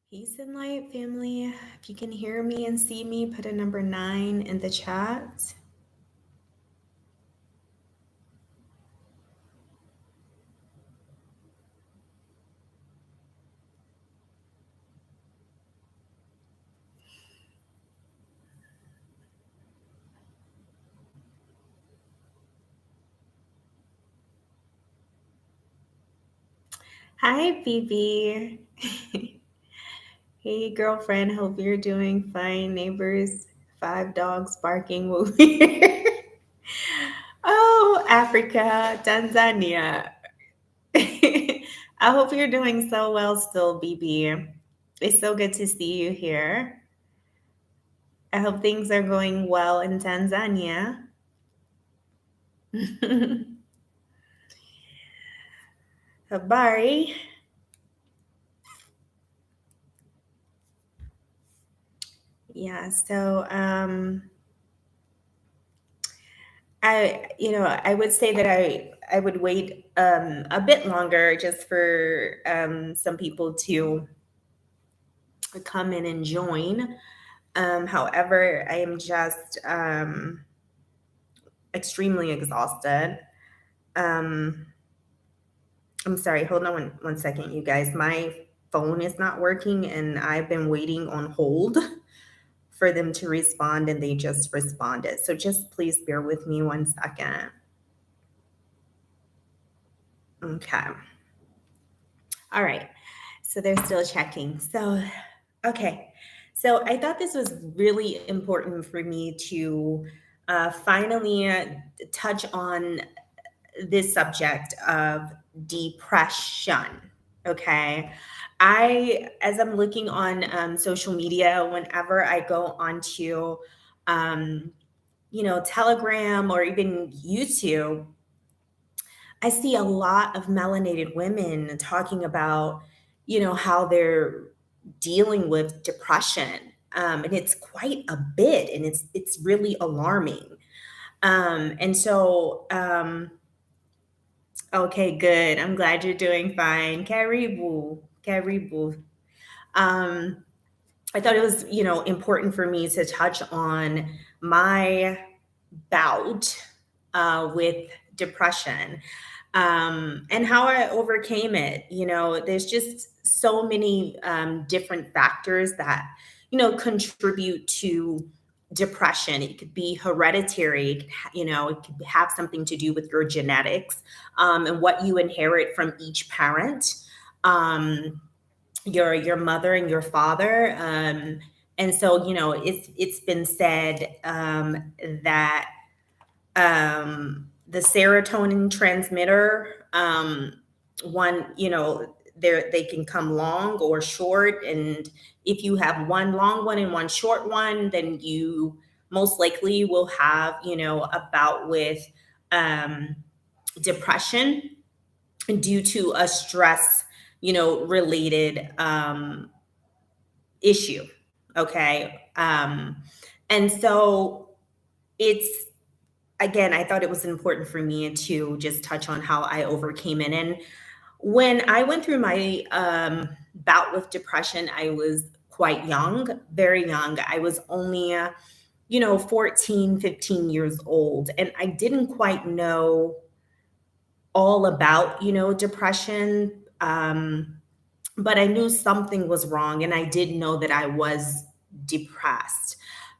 Peace and light, family. If you can hear me and see me, put a number 9 in the chat. Hi, Phoebe. Hey, girlfriend. Hope you're doing fine. Neighbors, 5 dogs barking over here. Oh, Africa, Tanzania. I hope you're doing so well still, BB. It's so good to see you here. I hope things are going well in Tanzania. Habari. Yeah, so I would say that I would wait a bit longer just for some people to come in and join. However, I am just extremely exhausted. Um, I'm sorry, hold on one second, you guys. My phone is not working, and I've been waiting on hold for them to respond, and they just responded. So just please bear with me one second. Okay. All right. So they're still checking. So, okay. So I thought this was really important for me to finally touch on this subject of depression. Okay. As I'm looking on social media, whenever I go onto, um, Telegram or even YouTube, I see a lot of melanated women talking about, how they're dealing with depression. And it's quite a bit, and it's really alarming. Okay, good. I'm glad you're doing fine. Karibu, karibu. Um, I thought it was, important for me to touch on my bout with depression, and how I overcame it. There's just so many different factors that, contribute to depression. It could be hereditary, it could have something to do with your genetics, and what you inherit from each parent. Your mother and your father. And so, it's been said that the serotonin transmitter, one, they can come long or short. And if you have one long one and one short one, then you most likely will have, a bout with um, depression due to a stress, related issue. Okay. And so it's, again, I thought it was important for me to just touch on how I overcame it. And when I went through my bout with depression, I was quite young, very young. I was only, 14, 15 years old. And I didn't quite know all about, depression. But I knew something was wrong, and I did know that I was depressed.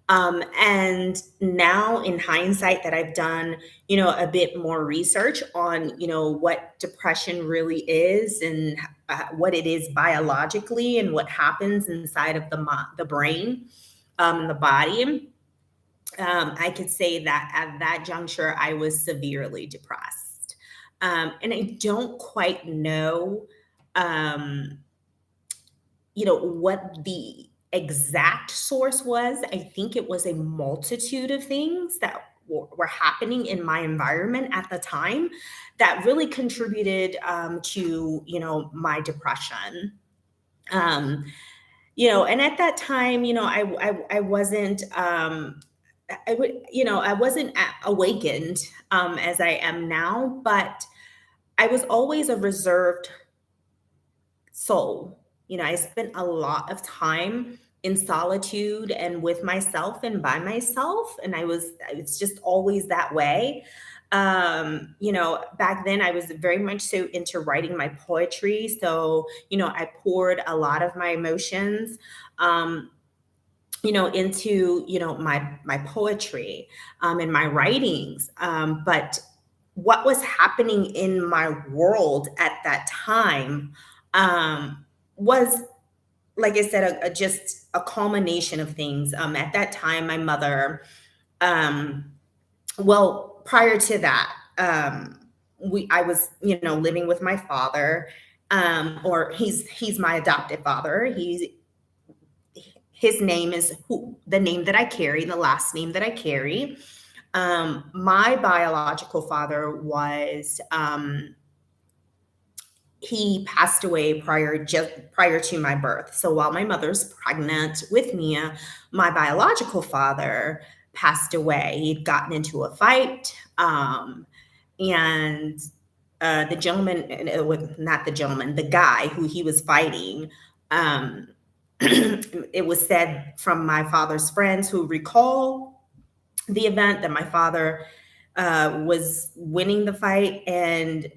And now, in hindsight, that I've done, a bit more research on, what depression really is, and what it is biologically, and what happens inside of the brain, and the body. I could say that at that juncture, I was severely depressed. And I don't quite know, um, what the exact source was. I think it was a multitude of things that were happening in my environment at the time that really contributed to, my depression. And at that time, I wasn't I would, I wasn't awakened as I am now, but I was always a reserved soul. I spent a lot of time in solitude and with myself and by myself. And it's just always that way. Back then I was very much so into writing my poetry. So, I poured a lot of my emotions. Into my poetry and my writings, but what was happening in my world at that time was, like I said, just a culmination of things. At that time, my mother, um, well, prior to that, I was, living with my father, or he's my adopted father. His name is the name that I carry, the last name that I carry. My biological father was, he passed away prior to my birth. So while my mother's pregnant with me, my biological father passed away. He'd gotten into a fight, and the gentleman, not the gentleman, the guy who he was fighting. Um, it was said from my father's friends who recall the event that my father was winning the fight, and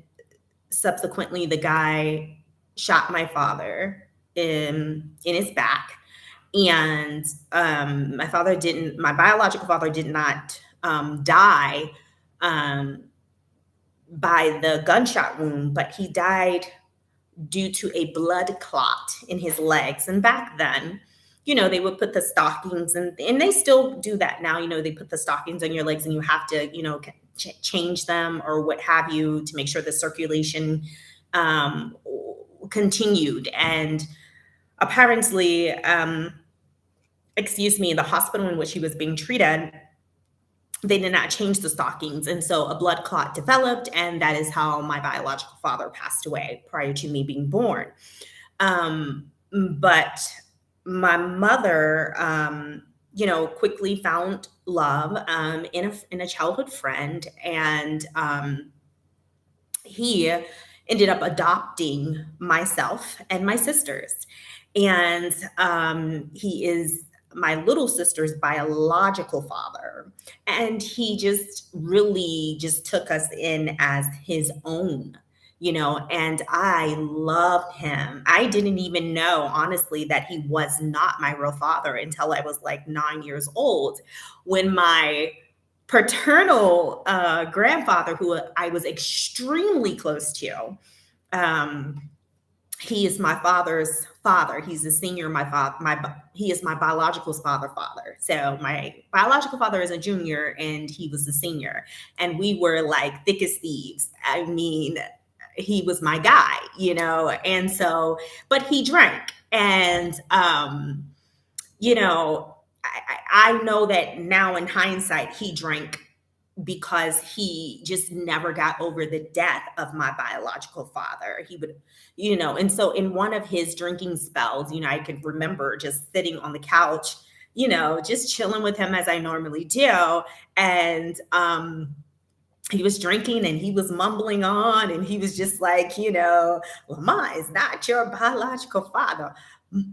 subsequently the guy shot my father in his back. And my biological father did not die um, by the gunshot wound, but he died due to a blood clot in his legs. And back then, they would put the stockings, and they still do that now. They put the stockings on your legs and you have to, change them or what have you to make sure the circulation um, continued. And apparently, the hospital in which he was being treated, they did not change the stockings. And so a blood clot developed, and that is how my biological father passed away prior to me being born. But my mother, quickly found love in a childhood friend, and he ended up adopting myself and my sisters. And he is my little sister's biological father. And he just really just took us in as his own, and I loved him. I didn't even know, honestly, that he was not my real father until I was like 9 years old, when my paternal grandfather, who I was extremely close to, um, he is my father's father. He's a senior. He is my biological father. So my biological father is a junior, and he was a senior, and we were like thick as thieves. I mean, he was my guy, and so, but he drank, and you know, I know that now in hindsight, he drank because he just never got over the death of my biological father. He would, and so in one of his drinking spells, I could remember just sitting on the couch, just chilling with him as I normally do. And he was drinking and he was mumbling on, and he was just like, Lamont is not your biological father.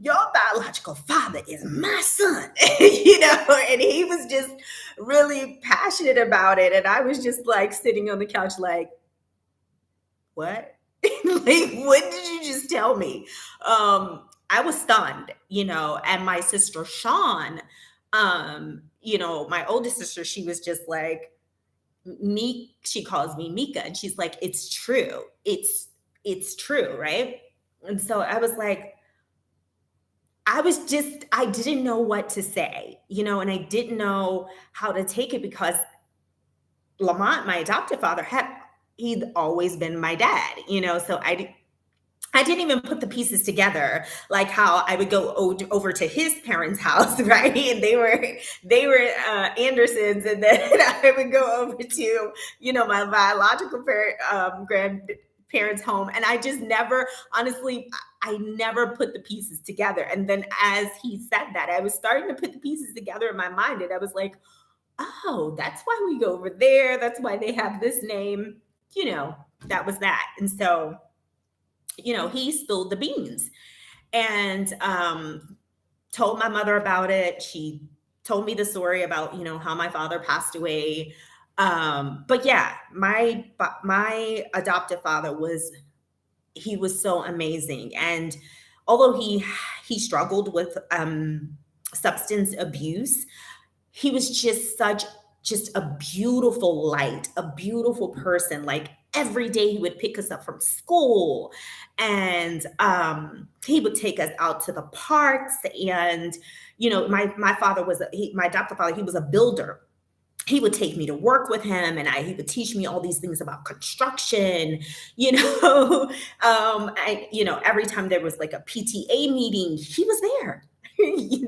Your biological father is my son, and he was just really passionate about it. And I was just like sitting on the couch, like, what? Like, what did you just tell me? I was stunned, and my sister Sean, my oldest sister, she was just like, she calls me Mika, and she's like, it's true. It's true, right? And so I was like, I didn't know what to say, and I didn't know how to take it, because Lamont, my adoptive father, he'd always been my dad, so I didn't even put the pieces together, like how I would go over to his parents' house, right? And they were Andersons, and then I would go over to, my biological grandparents' home, and I just never, honestly, I never put the pieces together. And then as he said that, I was starting to put the pieces together in my mind, and I was like, oh, that's why we go over there. That's why they have this name. You know, that was that. And so, he spilled the beans and told my mother about it. She told me the story about, how my father passed away. But yeah, my adoptive father was so amazing. And although he struggled with substance abuse, he was just a beautiful light, a beautiful person. Like every day he would pick us up from school and he would take us out to the parks. And my father my adoptive father, he was a builder. He would take me to work with him, and he would teach me all these things about construction. you know every time there was like a PTA meeting, he was there. He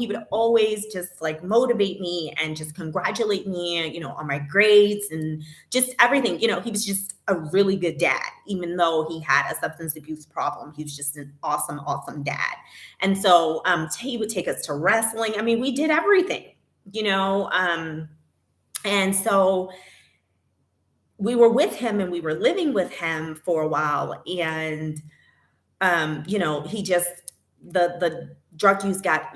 would always just like motivate me and just congratulate me, on my grades and just everything. He was just a really good dad. Even though he had a substance abuse problem, he was just an awesome dad. And so he would take us to wrestling. I mean, we did everything. And so we were with him and we were living with him for a while. And, he just, the drug use got,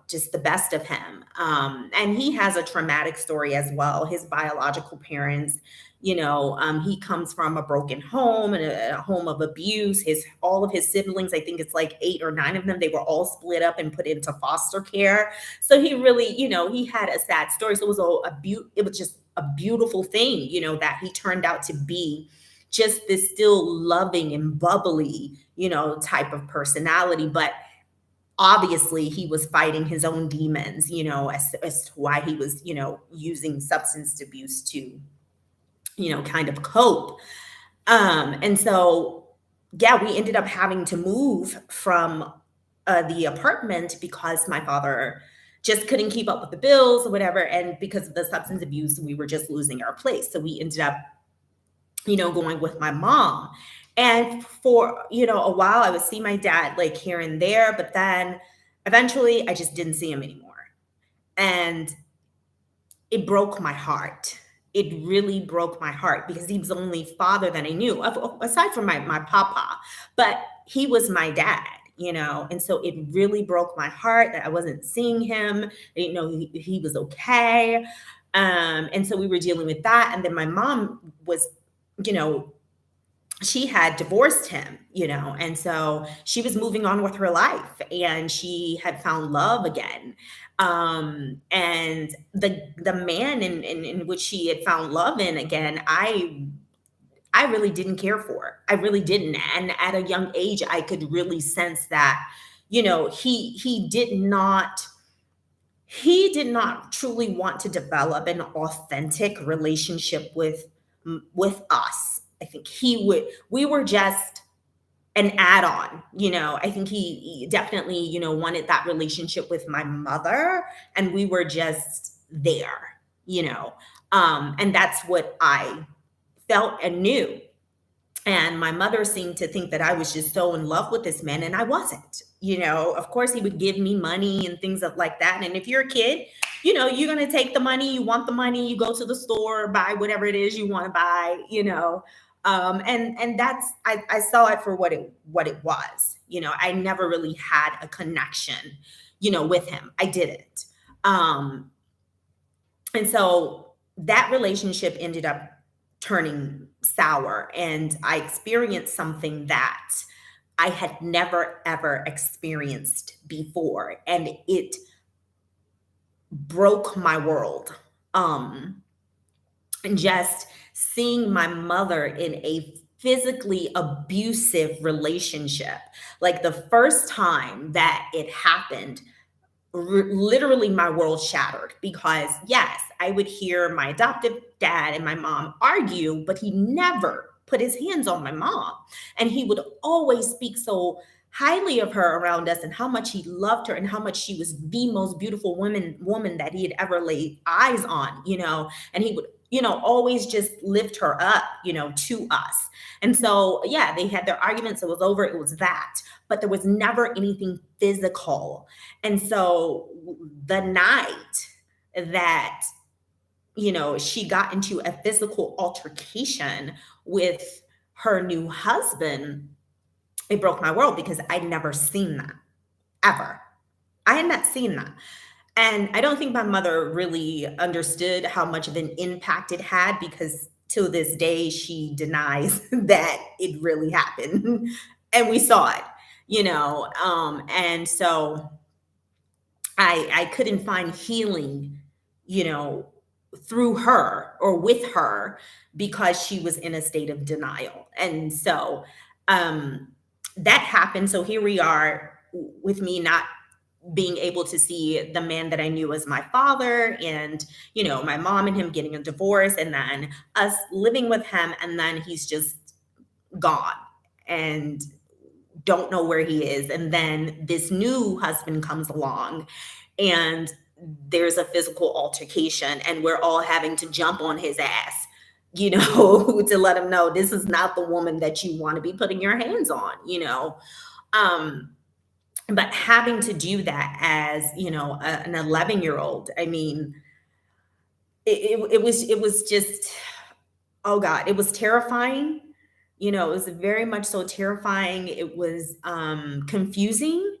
just the best of him. And he has a traumatic story as well. His biological parents, he comes from a broken home and a home of abuse. All of his siblings, I think it's like 8 or 9 of them, they were all split up and put into foster care. So he really, he had a sad story. So it was it was just a beautiful thing, that he turned out to be just this still loving and bubbly, type of personality. But obviously he was fighting his own demons, as to why he was, using substance abuse to, kind of cope. And so, yeah, we ended up having to move from the apartment because my father just couldn't keep up with the bills or whatever. And because of the substance abuse, we were just losing our place. So we ended up, going with my mom. And for, a while, I would see my dad like here and there, but then eventually I just didn't see him anymore. And it broke my heart. It really broke my heart because he was the only father that I knew, aside from my papa, but he was my dad, and so it really broke my heart that I wasn't seeing him. I didn't know he was okay. And so we were dealing with that. And then my mom was, she had divorced him, and so she was moving on with her life and she had found love again. And the man in which she had found love in again, I really didn't care for. I really didn't. And at a young age, I could really sense that, he did not truly want to develop an authentic relationship with us. I think we were just an add-on. I think he definitely, wanted that relationship with my mother, and we were just there, and that's what I felt and knew. And my mother seemed to think that I was just so in love with this man, and I wasn't. Of course, he would give me money and things like that. And if you're a kid, you're going to take the money. You want the money. You go to the store, buy whatever it is you want to buy. And that's I saw it for what it was. I never really had a connection, with him. I didn't. And so that relationship ended up turning sour, and I experienced something that I had never ever experienced before, and it broke my world. And just seeing my mother in a physically abusive relationship, like the first time that it happened, literally my world shattered. Because yes, I would hear my adoptive dad and my mom argue, but he never put his hands on my mom. And he would always speak so highly of her around us and how much he loved her and how much she was the most beautiful woman that he had ever laid eyes on, and he would, always just lift her up, to us. And so, yeah, they had their arguments. It was over. It was that, but there was never anything physical. And so the night that, she got into a physical altercation with her new husband, it broke my world because I'd never seen that ever. I had not seen that. And I don't think my mother really understood how much of an impact it had because to this day she denies that it really happened. And we saw it, and so I couldn't find healing, you know, through her or with her because she was in a state of denial. And so um that happened. So here we are with me not being able to see the man that I knew as my father, and my mom and him getting a divorce, and then us living with him, and then he's just gone and don't know where he is. And then this new husband comes along and there's a physical altercation and we're all having to jump on his ass, to let him know this is not the woman that you want to be putting your hands on, um but having to do that as an 11-year-old, I mean, it was just, oh god, it was terrifying. It was very much so terrifying. It was confusing.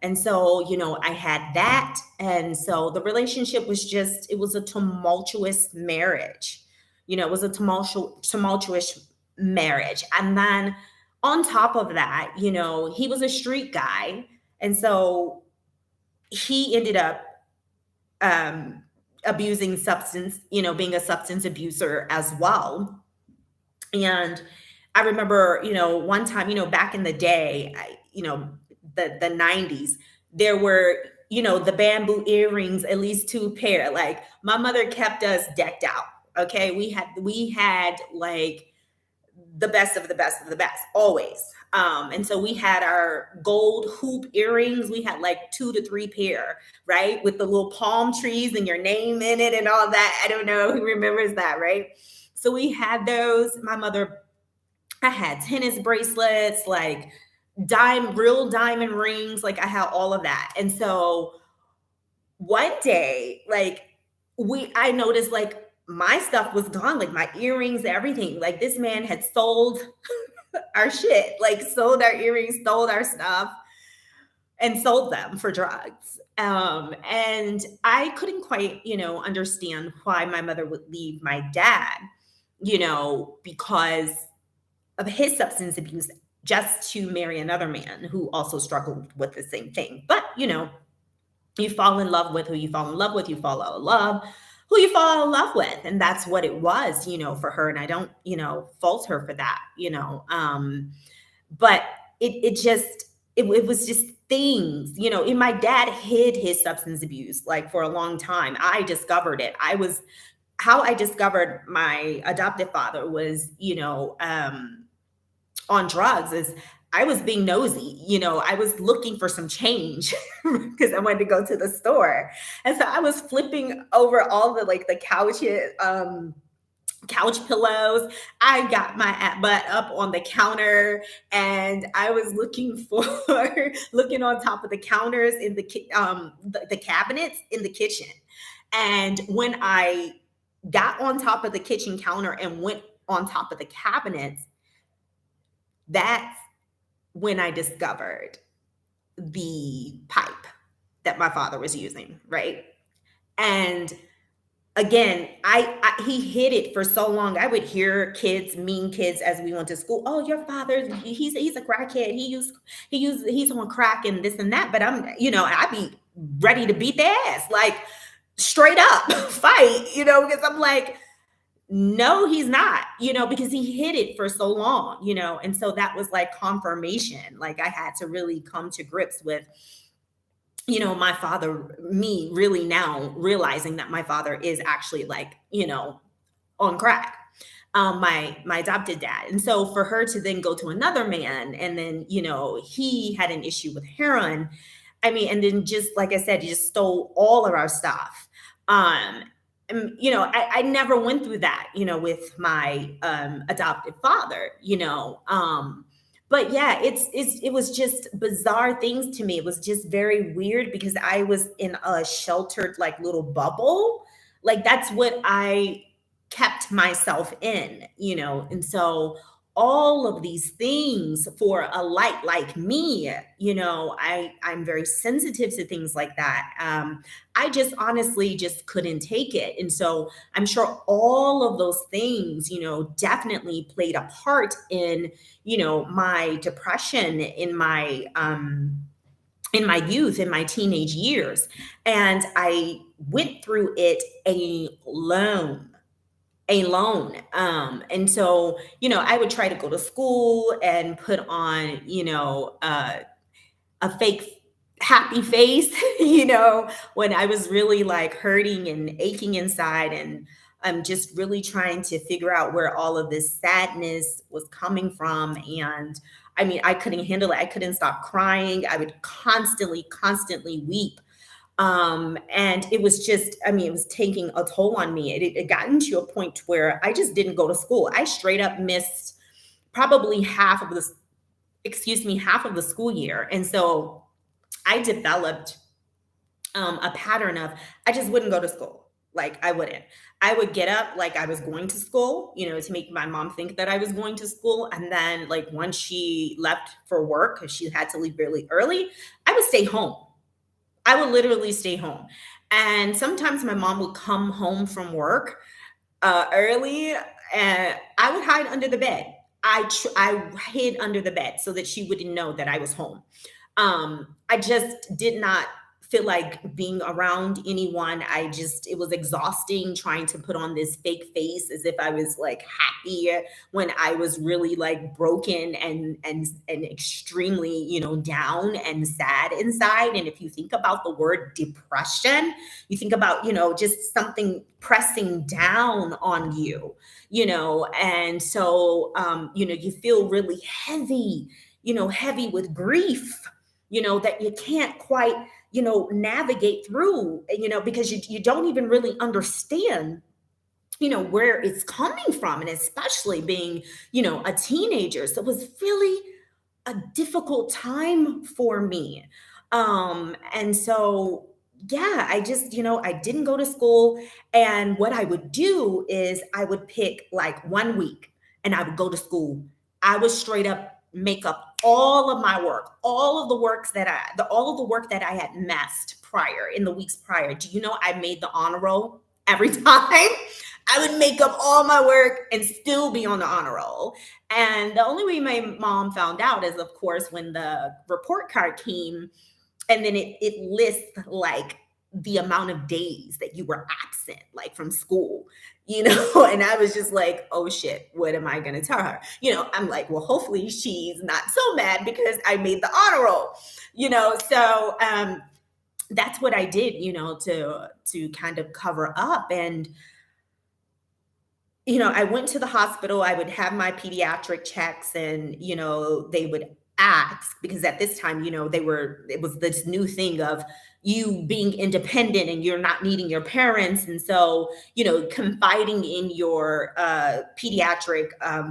And so, I had that. And so the relationship was just, it was a tumultuous marriage. It was a tumultuous marriage. And then on top of that, he was a street guy. And so he ended up um, abusing substance, being a substance abuser as well. And I remember, one time, back in the day, the 90s, there were, the bamboo earrings, at least 2 pair. Like my mother kept us decked out. Okay. We had like the best of the best of the best always. And so we had our gold hoop earrings. We had like 2 to 3 pair, right? With the little palm trees and your name in it and all that. I don't know who remembers that, right? So we had those. My mother, I had tennis bracelets, like real diamond rings. Like I had all of that. And so one day, like I noticed like my stuff was gone, like my earrings, everything. Like this man had sold our shit, like sold our earrings, stole our stuff, and sold them for drugs. And I couldn't quite, understand why my mother would leave my dad, because of his substance abuse, just to marry another man who also struggled with the same thing. But, you fall in love with who you fall in love with, you fall out of love who you fall in love with. And that's what it was, for her. And I don't, fault her for that, but it just, it was just things, and my dad hid his substance abuse like for a long time. I discovered it. How I discovered my adoptive father was, on drugs is I was being nosy, I was looking for some change because I wanted to go to the store. And so I was flipping over all the like the couch pillows. I got my butt up on the counter and I was looking for looking on top of the counters in the cabinets in the kitchen. And when I got on top of the kitchen counter and went on top of the cabinets, that's when I discovered the pipe that my father was using, right? And again, he hid it for so long. I would hear mean kids as we went to school. Oh, your father, he's a crackhead. He's on crack and this and that. But I'd be ready to beat their ass, like straight up fight, because I'm like, no, he's not, because he hid it for so long, and so that was like confirmation. Like I had to really come to grips with, my father, me really now realizing that my father is actually like, on crack, my adopted dad. And so for her to then go to another man and then, he had an issue with heroin. I mean, and then just like I said, he just stole all of our stuff. And, I never went through that, with my adopted father, But yeah, it was just bizarre things to me. It was just very weird because I was in a sheltered like little bubble. Like that's what I kept myself in, And so all of these things for a light like me, I'm very sensitive to things like that. I just honestly just couldn't take it. And so I'm sure all of those things, definitely played a part in my depression in my youth, in my teenage years. And I went through it alone. And so, I would try to go to school and put on, a fake happy face, when I was really like hurting and aching inside. And I'm just really trying to figure out where all of this sadness was coming from. And I mean, I couldn't handle it. I couldn't stop crying. I would constantly weep. And it was just, I mean, it was taking a toll on me. It gotten to a point where I just didn't go to school. I straight up missed probably half of the school year. And so I developed a pattern of I just wouldn't go to school. Like I wouldn't. I would get up like I was going to school, to make my mom think that I was going to school. And then like once she left for work, because she had to leave really early, I would stay home. I would literally stay home. And sometimes my mom would come home from work early, and I would hide under the bed. I hid under the bed so that she wouldn't know that I was home. I just did not feel like being around anyone. It was exhausting trying to put on this fake face as if I was like happy when I was really like broken and extremely, down and sad inside. And if you think about the word depression, you think about, just something pressing down on you, and so, you feel really heavy, heavy with grief, that you can't quite, navigate through, because you don't even really understand, where it's coming from. And especially being, a teenager. So it was really a difficult time for me. And so, yeah, I just, I didn't go to school. And what I would do is I would pick like 1 week and I would go to school. I would straight up make up all of my work, all of the work that I had messed prior in the weeks prior. Do you know I made the honor roll every time? I would make up all my work and still be on the honor roll. And the only way my mom found out is, of course, when the report card came and then it lists like the amount of days that you were absent, like from school, and I was just like, oh shit, what am I going to tell her? I'm like, well, hopefully she's not so mad because I made the honor roll, so, that's what I did, to kind of cover up. And I went to the hospital. I would have my pediatric checks and, they would ask because at this time, it was this new thing of you being independent and you're not needing your parents. And so, confiding in your pediatric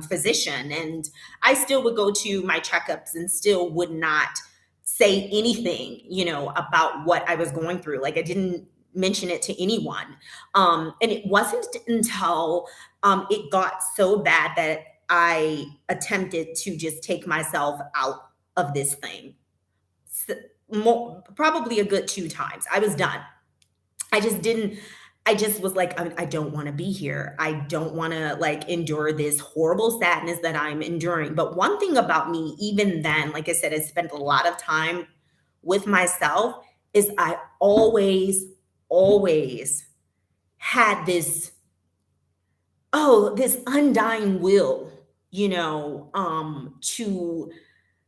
physician. And I still would go to my checkups and still would not say anything, about what I was going through. Like I didn't mention it to anyone. And it wasn't until it got so bad that I attempted to just take myself out of this thing. Probably a good 2 times. I was done. I just didn't. I just was like, I don't want to be here. I don't want to like endure this horrible sadness that I'm enduring. But one thing about me, even then, like I said, I spent a lot of time with myself, is I always had this undying will,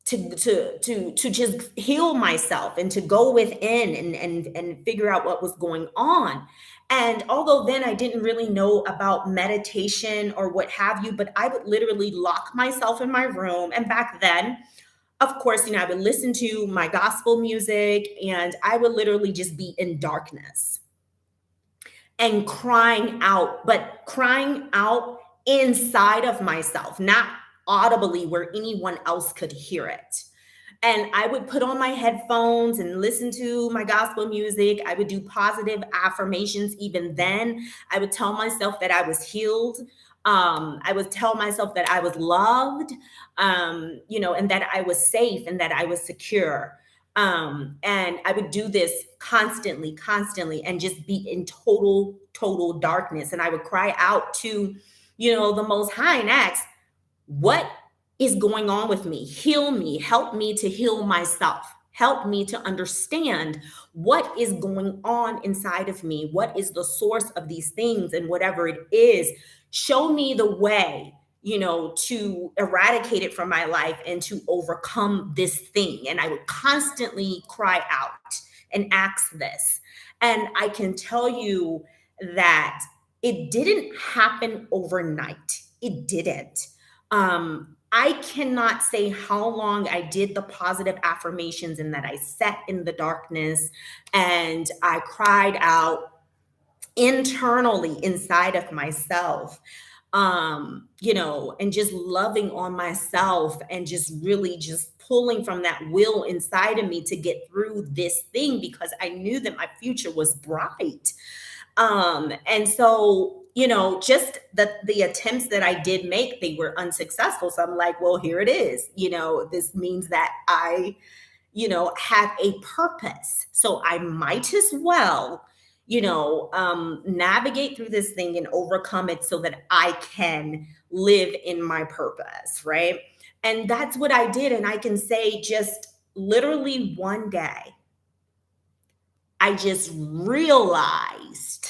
to just heal myself and to go within and figure out what was going on. And although then I didn't really know about meditation or what have you, but I would literally lock myself in my room. And back then, of course, I would listen to my gospel music and I would literally just be in darkness and crying out, but crying out inside of myself, not audibly where anyone else could hear it. And I would put on my headphones and listen to my gospel music. I would do positive affirmations. Even then, I would tell myself that I was healed. I would tell myself that I was loved, and that I was safe and that I was secure. And I would do this constantly, constantly, and just be in total, total darkness. And I would cry out to, the Most High and ask, what is going on with me? Heal me, help me to heal myself. Help me to understand what is going on inside of me. What is the source of these things? And whatever it is, show me the way, to eradicate it from my life and to overcome this thing. And I would constantly cry out and ask this. And I can tell you that it didn't happen overnight. It didn't. I cannot say how long I did the positive affirmations and that I sat in the darkness and I cried out internally inside of myself, and just loving on myself and just really just pulling from that will inside of me to get through this thing because I knew that my future was bright. And so, just the attempts that I did make, they were unsuccessful. So I'm like, well, here it is. This means that I, have a purpose. So I might as well, navigate through this thing and overcome it so that I can live in my purpose. Right. And that's what I did. And I can say just literally one day, I just realized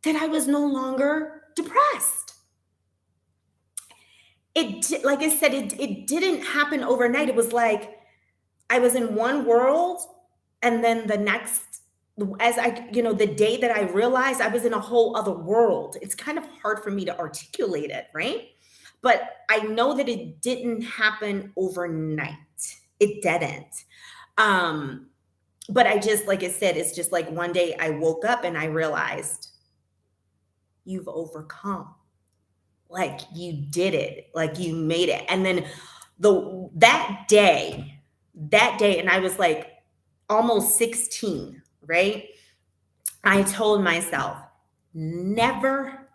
that I was no longer depressed. Like I said, it didn't happen overnight. It was like I was in one world, and then the next, the day that I realized I was in a whole other world. It's kind of hard for me to articulate it, right? But I know that it didn't happen overnight. It didn't. But I just, like I said, it's just like one day I woke up and I realized you've overcome. Like you did it, like you made it. And then that day, and I was like almost 16, right? I told myself, never,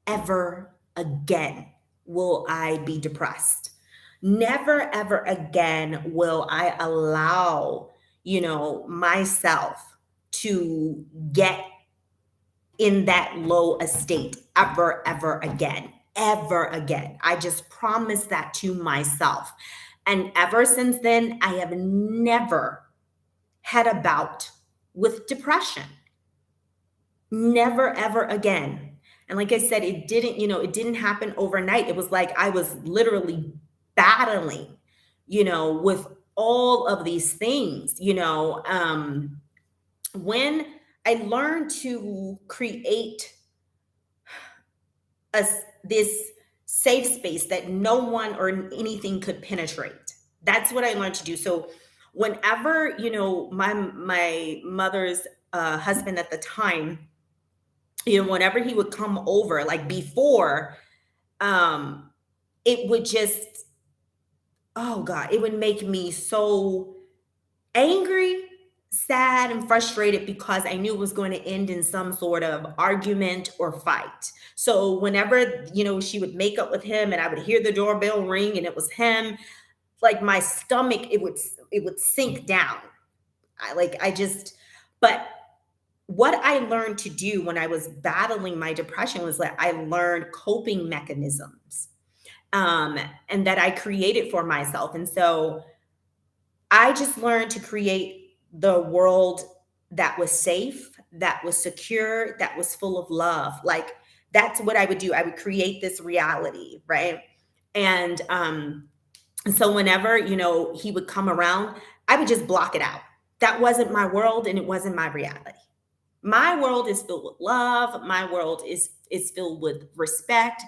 ever again will I be depressed. Never, ever again will I allow, myself to get in that low estate ever again. I just promised that to myself. And ever since then, I have never had a bout with depression. Never, ever again. And like I said, it didn't happen overnight. It was like I was literally battling, with all of these things, when I learned to create this safe space that no one or anything could penetrate. That's what I learned to do. So whenever, my mother's husband at the time, whenever he would come over, like before, it would just, oh God, it would make me so angry, sad, and frustrated because I knew it was going to end in some sort of argument or fight. So whenever, she would make up with him and I would hear the doorbell ring and it was him, like my stomach, it would sink down. But what I learned to do when I was battling my depression was that I learned coping mechanisms, and that I created for myself. And so I just learned to create the world that was safe, that was secure, that was full of love. Like that's what I would do. I would create this reality, right? And so whenever, he would come around, I would just block it out. That wasn't my world and it wasn't my reality. My world is filled with love. My world is filled with respect.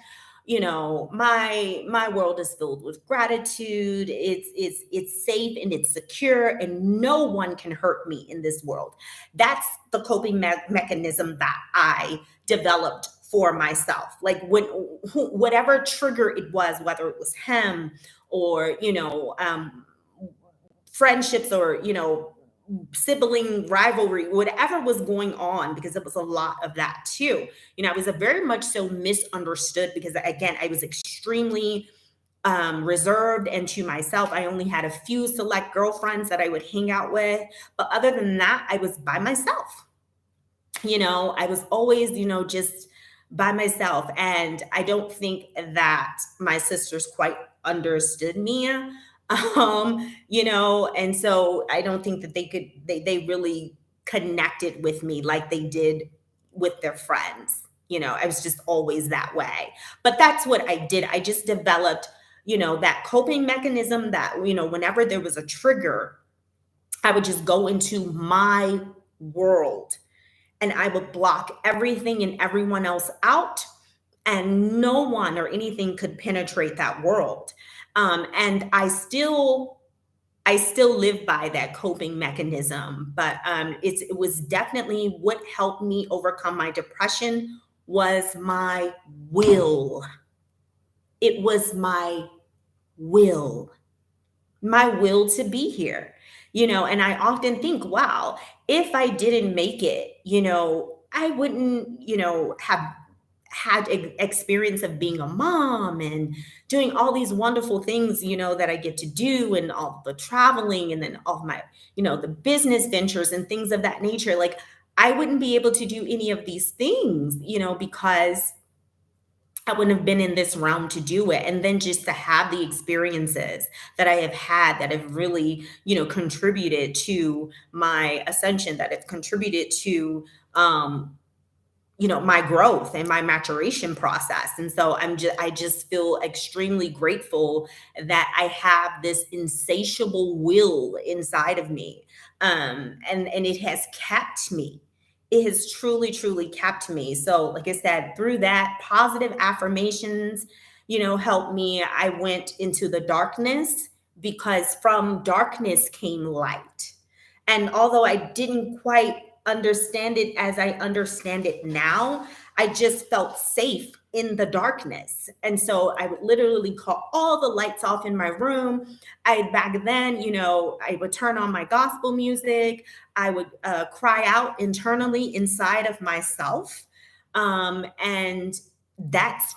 My world is filled with gratitude. It's safe and it's secure, and no one can hurt me in this world. That's the coping mechanism that I developed for myself. Like whatever trigger it was, whether it was him or, friendships or, sibling rivalry, whatever was going on, because it was a lot of that too. I was a very much so misunderstood because, again, I was extremely reserved and to myself. I only had a few select girlfriends that I would hang out with. But other than that, I was by myself. I was always, just by myself. And I don't think that my sisters quite understood me. And so I don't think that they really connected with me like they did with their friends. I was just always that way. But that's what I did. I just developed, that coping mechanism that, whenever there was a trigger, I would just go into my world and I would block everything and everyone else out, and no one or anything could penetrate that world. And I still live by that coping mechanism, but it was definitely what helped me overcome my depression was my will. It was my will to be here. And I often think, wow, if I didn't make it, I wouldn't, have had experience of being a mom and doing all these wonderful things, that I get to do, and all the traveling, and then all my, the business ventures and things of that nature. Like, I wouldn't be able to do any of these things, because I wouldn't have been in this realm to do it. And then just to have the experiences that I have had that have really, contributed to my ascension, that have contributed to, my growth and my maturation process. And so I just feel extremely grateful that I have this insatiable will inside of me. And it has kept me. It has truly, truly kept me. So, like I said, through that, positive affirmations, helped me. I went into the darkness because from darkness came light. And although I didn't quite understand it as I understand it now, I just felt safe in the darkness. And so I would literally call all the lights off in my room. Back then, I would turn on my gospel music. I would cry out internally inside of myself. And that's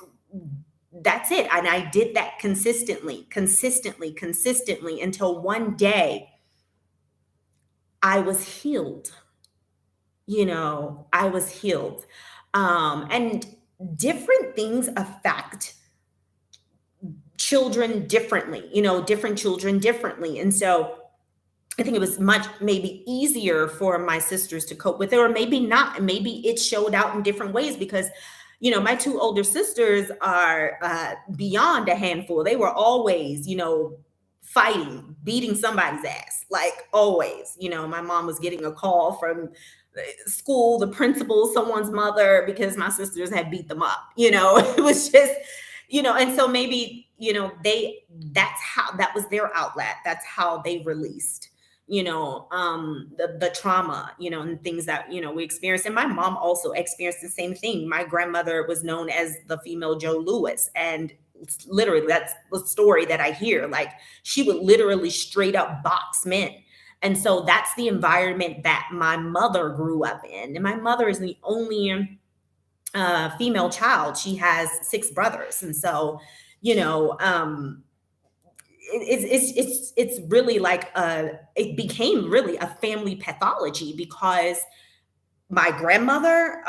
it. And I did that consistently until one day I was healed. I was healed. And different things affect children differently, different children differently. And so I think it was much maybe easier for my sisters to cope with it, or maybe not. Maybe it showed out in different ways because, my two older sisters are beyond a handful. They were always, fighting, beating somebody's ass, like always. My mom was getting a call from school, the principal, someone's mother, because my sisters had beat them up. It was just, and so maybe, that was their outlet. That's how they released, the trauma, and things that, we experienced. And my mom also experienced the same thing. My grandmother was known as the female Joe Louis. And literally, that's the story that I hear. Like, she would literally straight up box men. And so that's the environment that my mother grew up in. And my mother is the only female child. She has 6 brothers. And so, it's really like it became really a family pathology because my grandmother,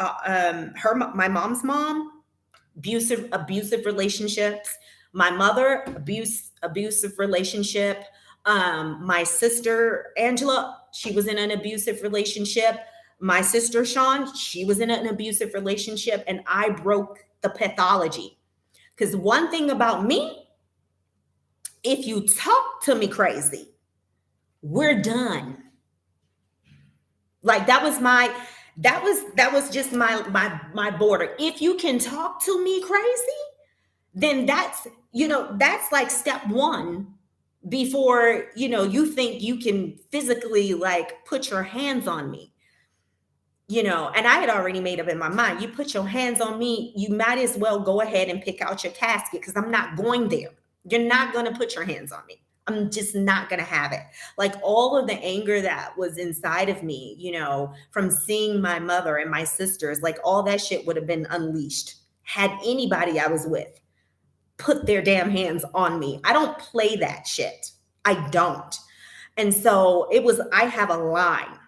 my mom's mom, abusive relationships. My mother, abusive relationship. My sister, Angela, she was in an abusive relationship. My sister, Sean, she was in an abusive relationship, and I broke the pathology. Because one thing about me, if you talk to me crazy, we're done. Like, that was just my border. If you can talk to me crazy, then that's like step 1 before, you think you can physically like put your hands on me. And I had already made up in my mind, you put your hands on me, you might as well go ahead and pick out your casket because I'm not going there. You're not going to put your hands on me. I'm just not going to have it. Like all of the anger that was inside of me, from seeing my mother and my sisters, like all that shit would have been unleashed had anybody I was with put their damn hands on me. I don't play that shit. I don't. And so I have a line.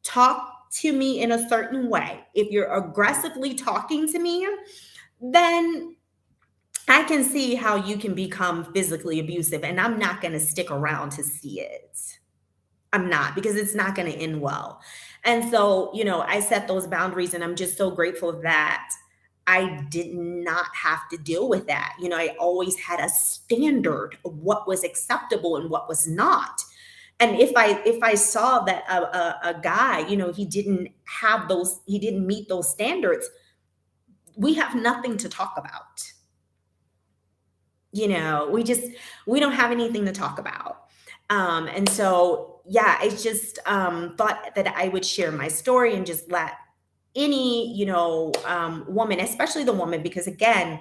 Talk to me in a certain way. If you're aggressively talking to me, then I can see how you can become physically abusive, and I'm not going to stick around to see it. I'm not, because it's not going to end well. And so, I set those boundaries, and I'm just so grateful that I did not have to deal with that. I always had a standard of what was acceptable and what was not. And if I saw that a guy, he didn't meet those standards, we have nothing to talk about. We don't have anything to talk about. And so, yeah, I just thought that I would share my story and just let any, woman, especially the woman, because again,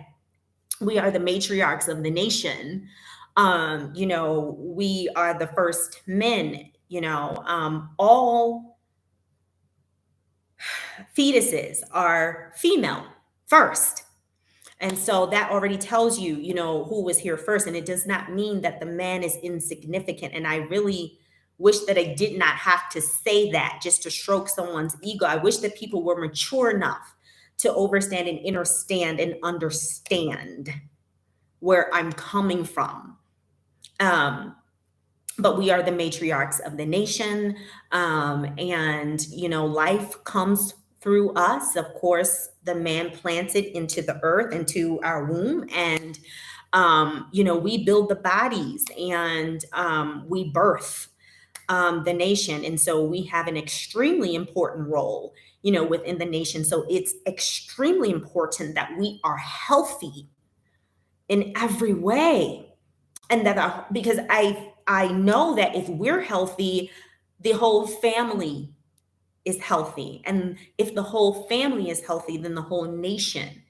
we are the matriarchs of the nation. We are the first men, all fetuses are female first. And so that already tells you, who was here first. And it does not mean that the man is insignificant. And I really wish that I did not have to say that just to stroke someone's ego. I wish that people were mature enough to overstand and understand where I'm coming from. But we are the matriarchs of the nation. And, life comes through us. Of course, the man planted into the earth, into our womb. And, we build the bodies, and we birth the nation. And so we have an extremely important role, within the nation. So it's extremely important that we are healthy in every way. And because I know that if we're healthy, the whole family is healthy. And if the whole family is healthy, then the whole nation,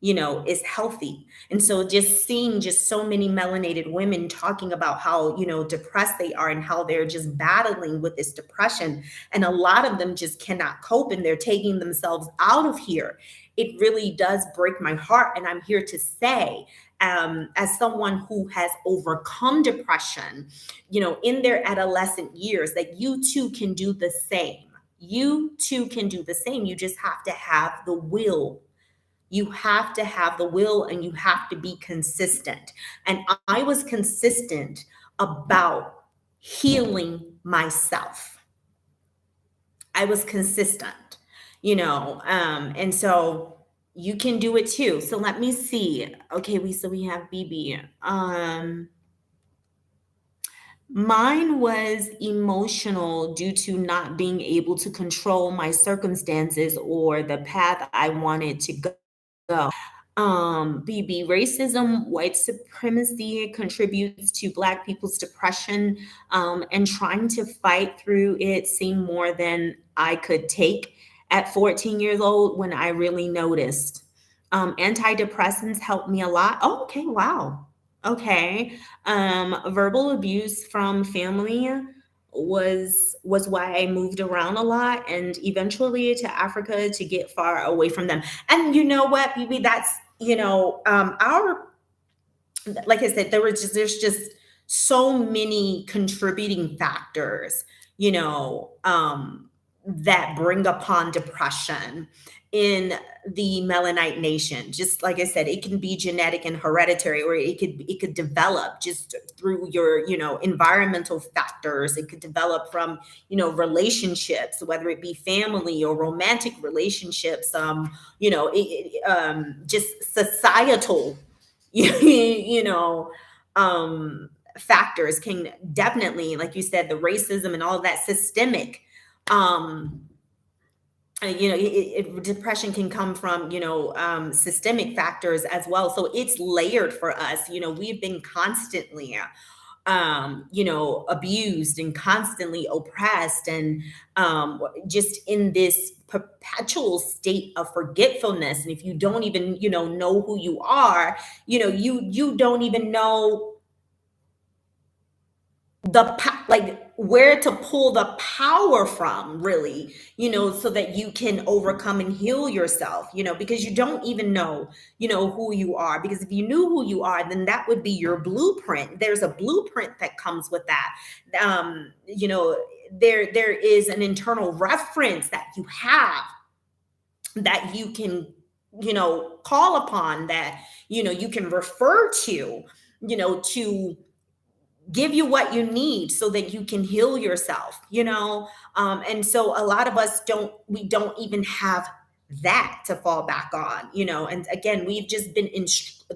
is healthy. And so just seeing just so many melanated women talking about how, depressed they are and how they're just battling with this depression. And a lot of them just cannot cope and they're taking themselves out of here. It really does break my heart. And I'm here to say, as someone who has overcome depression, in their adolescent years, that you too can do the same. You too can do the same. You just have to have the will. You have to have the will, and you have to be consistent. And I was consistent about healing myself. I was consistent, and so you can do it too. So let me see. Okay, we have BB. Mine was emotional due to not being able to control my circumstances or the path I wanted to go. BB, racism, white supremacy contributes to Black people's depression, and trying to fight through it seemed more than I could take at 14 years old when I really noticed. Antidepressants helped me a lot. Oh, okay, wow. Okay. Verbal abuse from family was why I moved around a lot, and eventually to Africa to get far away from them. And you know what, BB, that's our, like I said, there's just so many contributing factors, that bring upon depression in the Melanite nation. Just like I said, it can be genetic and hereditary, or it could develop just through your, environmental factors. It could develop from, relationships, whether it be family or romantic relationships, just societal, factors can definitely, like you said, the racism and all of that systemic, depression can come from, systemic factors as well. So it's layered for us. We've been constantly, abused and constantly oppressed, and just in this perpetual state of forgetfulness. And if you don't even, know who you are, you don't even know like where to pull the power from, really, so that you can overcome and heal yourself, because you don't even know, who you are. Because if you knew who you are, then that would be your blueprint. There's a blueprint that comes with that. There is an internal reference that you have, that you can, call upon, that, you can refer to, to give you what you need so that you can heal yourself, and so a lot of us don't even have that to fall back on, and again, we've just been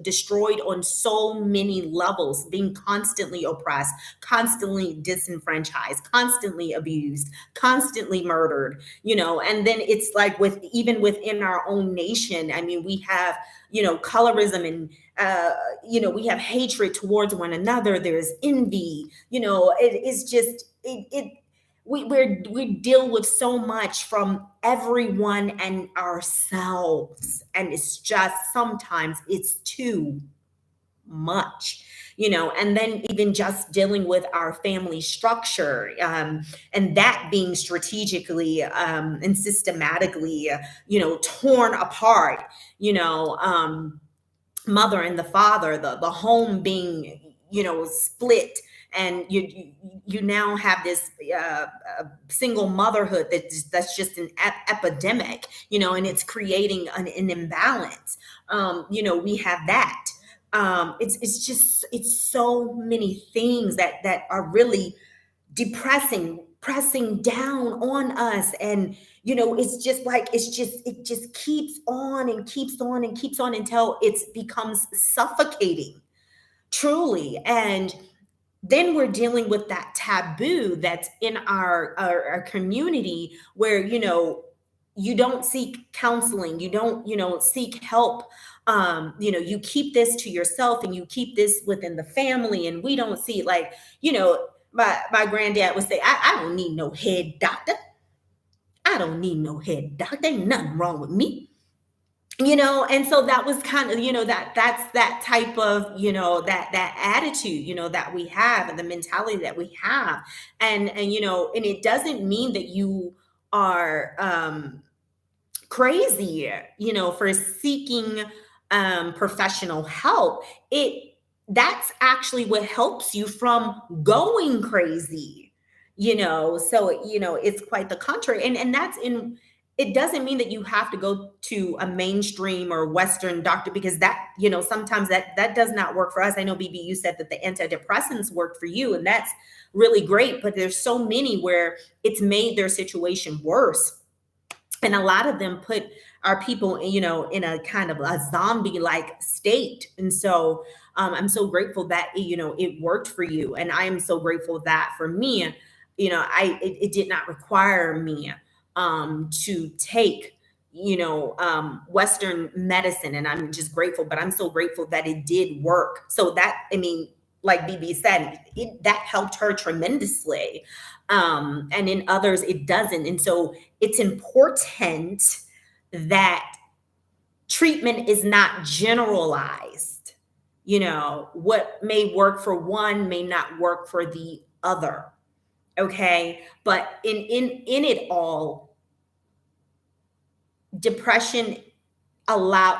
destroyed on so many levels, being constantly oppressed, constantly disenfranchised, constantly abused, constantly murdered, and then it's like even within our own nation. I mean, we have, colorism, and we have hatred towards one another. There's envy. It is just we deal with so much from everyone and ourselves, and it's just sometimes it's too much, and then even just dealing with our family structure, and that being strategically, and systematically, torn apart, mother and the father, the home being, split, and you now have this single motherhood that's just an epidemic, and it's creating an imbalance. We have that. It's so many things that are really depressing, pressing down on us. And it's just like it just keeps on and keeps on and keeps on until it becomes suffocating, truly. And then we're dealing with that taboo that's in our community, where you don't seek counseling, you don't seek help. You keep this to yourself, and you keep this within the family, and we don't see, like, my granddad would say, I don't need no head doctor. I don't need no head doctor. Ain't nothing wrong with me. And so that was kind of, that's that type of, that attitude, that we have, and the mentality that we have. And it doesn't mean that you are crazy, for seeking professional help. That's actually what helps you from going crazy, so it's quite the contrary. And that's in it doesn't mean that you have to go to a mainstream or Western doctor, because that, sometimes that does not work for us. I know, BB, you said that the antidepressants worked for you, and that's really great, but there's so many where it's made their situation worse. And a lot of them put our people, in a kind of a zombie-like state. And so I'm so grateful that it worked for you, and I am so grateful that for me, it did not require me to take Western medicine, and I'm just grateful. But I'm so grateful that it did work. So that, I mean, like BB said, that helped her tremendously. And in others, it doesn't. And so it's important that treatment is not generalized. What may work for one may not work for the other. Okay. But in it all, depression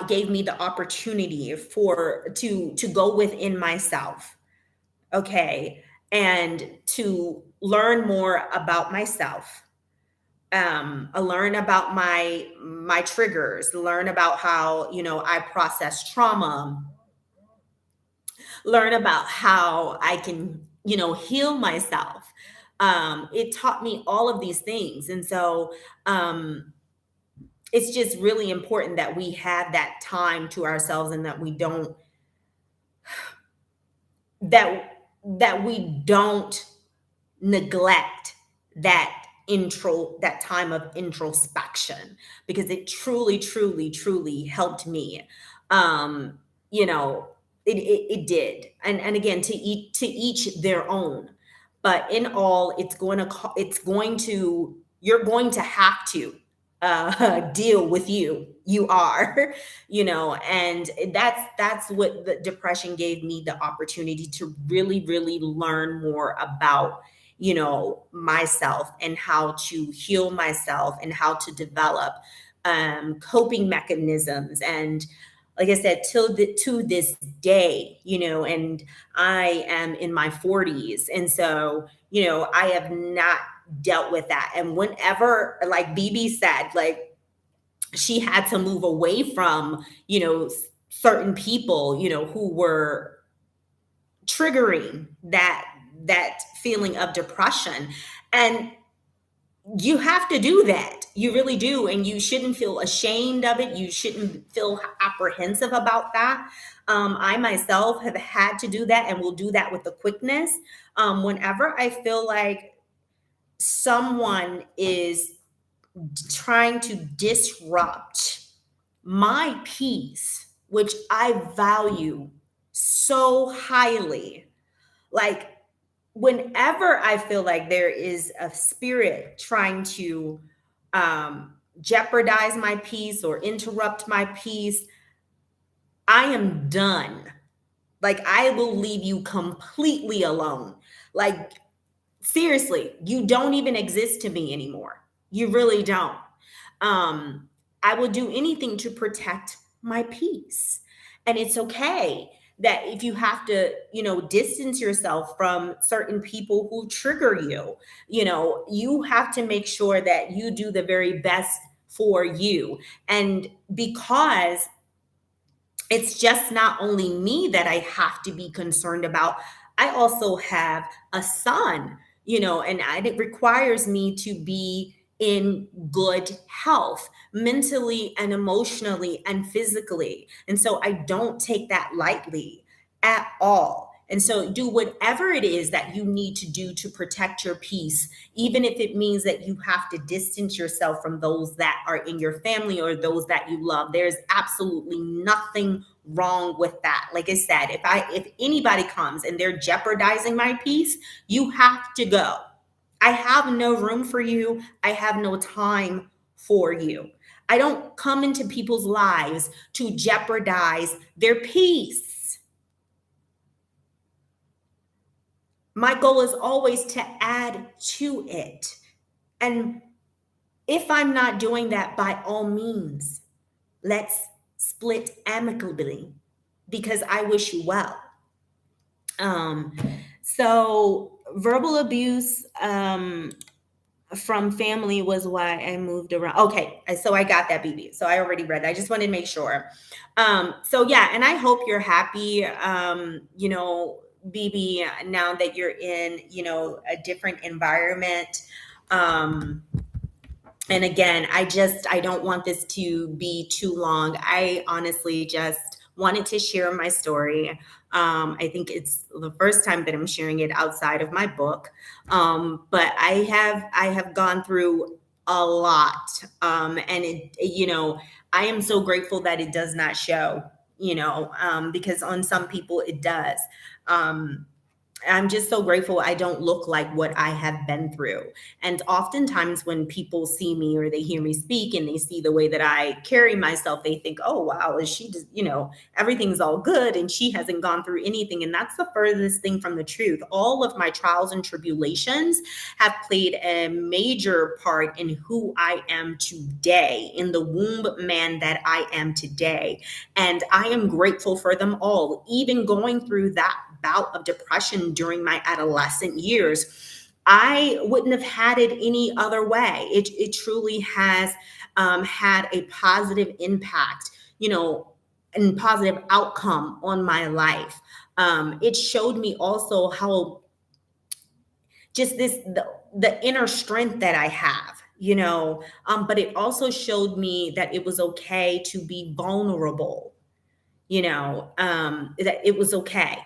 gave me the opportunity to go within myself. Okay. And to learn more about myself, learn about my triggers, learn about how I process trauma, learn about how I can heal myself. It taught me all of these things. And so it's just really important that we have that time to ourselves, and that we don't that we don't neglect that time of introspection, because it truly, truly, truly helped me. You know, it did. And again, to each their own. But in all, it's going to you're going to have to deal with you. You are, and that's what the depression gave me the opportunity to really, really learn more about, myself and how to heal myself and how to develop coping mechanisms. And like I said, to this day, and I am in my 40s. And so, I have not dealt with that. And whenever, like BB said, like she had to move away from, certain people, who were triggering that feeling of depression. And you have to do that. You really do. And you shouldn't feel ashamed of it. You shouldn't feel apprehensive about that. I myself have had to do that and will do that with the quickness. Whenever I feel like someone is trying to disrupt my peace, which I value so highly, like whenever I feel like there is a spirit trying to jeopardize my peace or interrupt my peace, I am done. Like, I will leave you completely alone. Like, seriously, you don't even exist to me anymore. You really don't. I will do anything to protect my peace. And it's okay that if you have to, distance yourself from certain people who trigger you, you have to make sure that you do the very best for you. And because it's just not only me that I have to be concerned about, I also have a son, and it requires me to be in good health, mentally and emotionally and physically. And so I don't take that lightly at all. And so do whatever it is that you need to do to protect your peace, even if it means that you have to distance yourself from those that are in your family or those that you love. There's absolutely nothing wrong with that. Like I said, if anybody comes and they're jeopardizing my peace, you have to go. I have no room for you. I have no time for you. I don't come into people's lives to jeopardize their peace. My goal is always to add to it. And if I'm not doing that, by all means, let's split amicably, because I wish you well. So verbal abuse from family was why I moved around. Okay, so I got that, BB. So I already read that. I just wanted to make sure. So yeah, and I hope you're happy, BB, now that you're in, a different environment. And again, I don't want this to be too long. I honestly just wanted to share my story. I think it's the first time that I'm sharing it outside of my book. But I have gone through a lot. And I am so grateful that it does not show, because on some people it does. I'm just so grateful I don't look like what I have been through. And oftentimes when people see me or they hear me speak and they see the way that I carry myself, they think, oh, wow, is she just, everything's all good and she hasn't gone through anything. And that's the furthest thing from the truth. All of my trials and tribulations have played a major part in who I am today, in the womb man that I am today. And I am grateful for them all, even going through that bout of depression during my adolescent years. I wouldn't have had it any other way. It truly has had a positive impact, and positive outcome on my life. It showed me also how just the inner strength that I have, but it also showed me that it was okay to be vulnerable, that it was okay.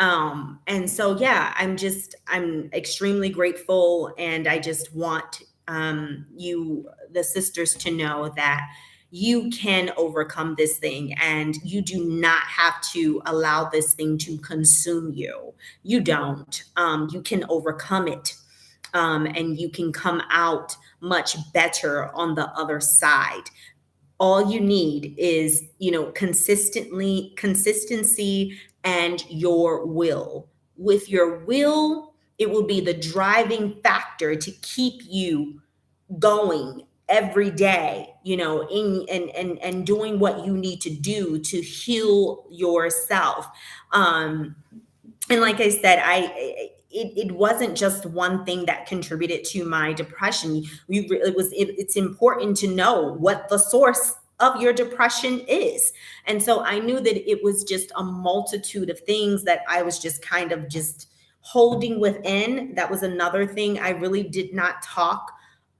And so, yeah, I'm extremely grateful. And I just want the sisters, to know that you can overcome this thing and you do not have to allow this thing to consume you. You don't. You can overcome it. and you can come out much better on the other side. All you need is, consistency and your will. With your will, it will be the driving factor to keep you going every day, in and doing what you need to do to heal yourself. And like I said, it wasn't just one thing that contributed to my depression. It's important to know what the source of your depression is. And so I knew that it was just a multitude of things that I was just kind of just holding within. That was another thing. I really did not talk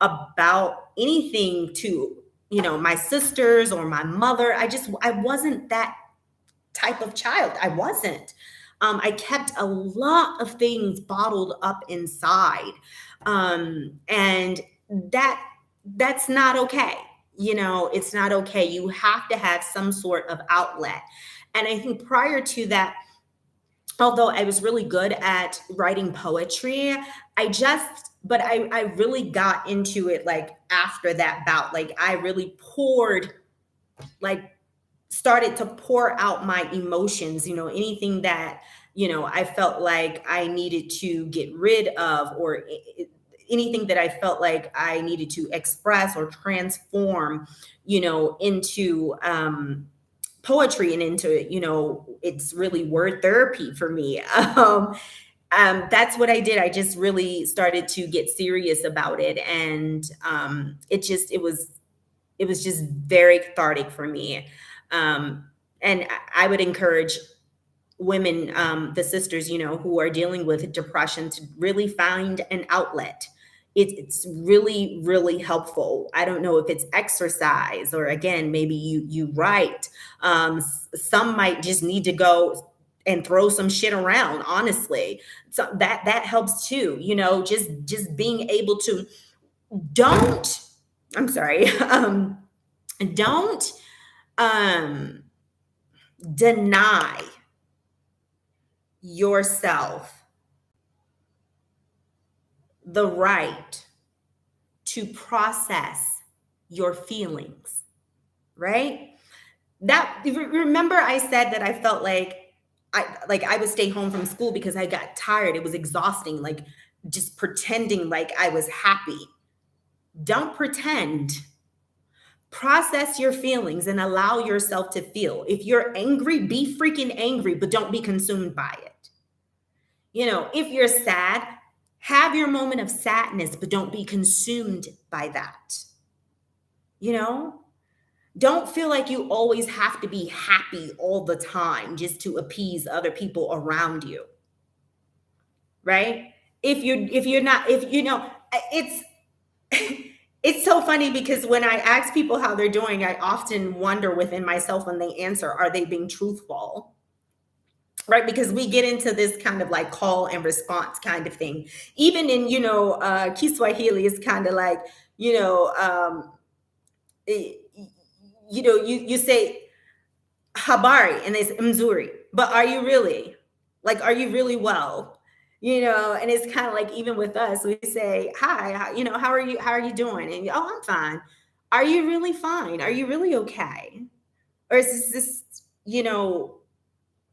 about anything to, my sisters or my mother. I wasn't that type of child. I wasn't. I kept a lot of things bottled up inside. And that's not okay. It's not okay. You have to have some sort of outlet. And I think prior to that, although I was really good at writing poetry, I really got into it like after that bout. Like I really started to pour out my emotions, anything that, I felt like I needed to get rid of, or anything that I felt like I needed to express or transform, into poetry and into, it's really word therapy for me. That's what I did. I just really started to get serious about it. And it was just very cathartic for me. And I would encourage women, the sisters, who are dealing with depression, to really find an outlet. It's really, really helpful. I don't know if it's exercise, or again, maybe you write. Some might just need to go and throw some shit around, honestly. So that helps too. Just being able to don't, I'm sorry, don't deny yourself the right to process your feelings, right? Remember I said that I felt like I would stay home from school because I got tired. It was exhausting, like just pretending like I was happy. Don't pretend. Process your feelings and allow yourself to feel. If you're angry, be freaking angry, but don't be consumed by it. If you're sad, have your moment of sadness, but don't be consumed by that. Don't feel like you always have to be happy all the time just to appease other people around you. Right? It's it's so funny because when I ask people how they're doing, I often wonder within myself when they answer, are they being truthful? Right? Because we get into this kind of like call and response kind of thing. Even in, Kiswahili is kind of like, you say habari and they say mzuri, but are you really? Like, are you really well? And it's kind of like, even with us, we say, hi, how are you? How are you doing? And oh, I'm fine. Are you really fine? Are you really okay? Or is this,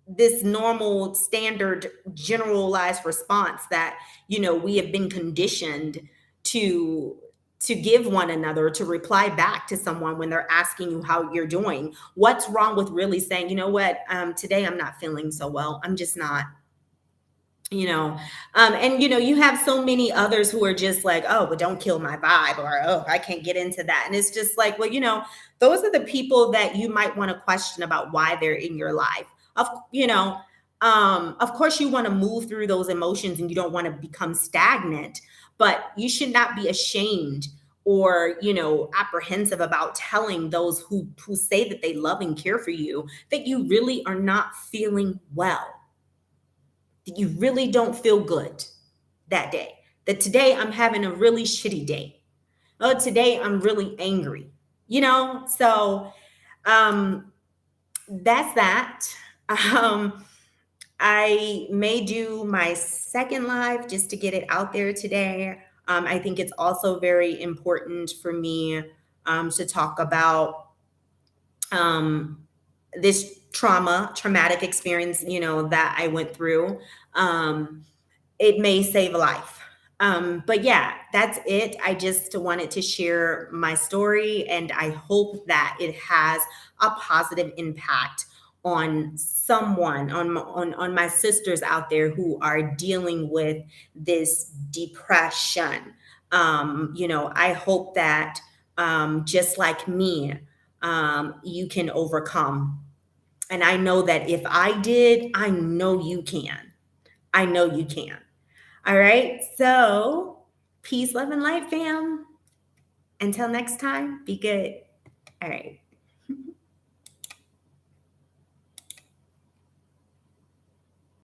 this normal, standard, generalized response that, we have been conditioned to give one another, to reply back to someone when they're asking you how you're doing? What's wrong with really saying, you know what, today I'm not feeling so well. I'm just not. And you have so many others who are just like, oh, but don't kill my vibe, or oh, I can't get into that. And it's just like, well, those are the people that you might want to question about why they're in your life. Of course you want to move through those emotions and you don't want to become stagnant, but you should not be ashamed or apprehensive about telling those who say that they love and care for you that you really are not feeling well, that you really don't feel good that day, that today I'm having a really shitty day. Oh, today I'm really angry, So that's that. I may do my second live just to get it out there today. I think it's also very important for me to talk about um, this traumatic experience, that I went through. It may save a life. But yeah, that's it. I just wanted to share my story, and I hope that it has a positive impact on someone, on my sisters out there who are dealing with this depression. I hope that just like me, you can overcome. And I know that if I did, I know you can. I know you can. All right. So, peace, love, and light, fam. Until next time, be good. All right.